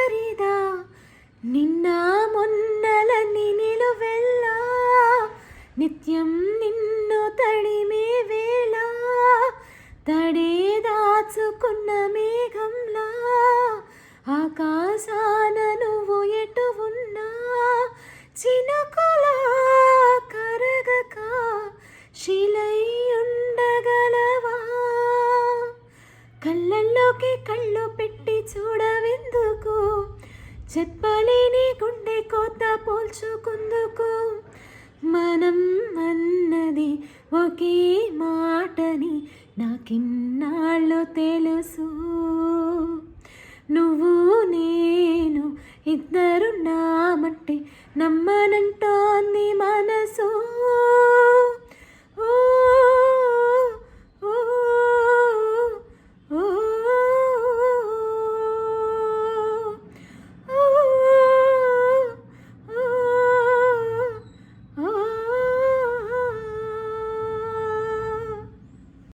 ఎవరిదా నిన్న మొన్నలని నిలువెల్లా నిత్యం నిన్ను తడిమే వేళ తడే దాచుకున్న మేఘంలా ఆకాశాన నువ్వు ఎటు ఉన్నా చినుకులా కరగక శిలై ఉండగలవా కళ్ళల్లోకి కళ్ళు పెట్టి చూడవెందుకు చెప్పలేని గుండె కోత పోల్చుకుందుకు మనం అన్నది ఒకే మాటని నాకిన్నాళ్ళు తెలుసు నువ్వు నేను ఇద్దరు నామంటే నమ్మనంటోంది మన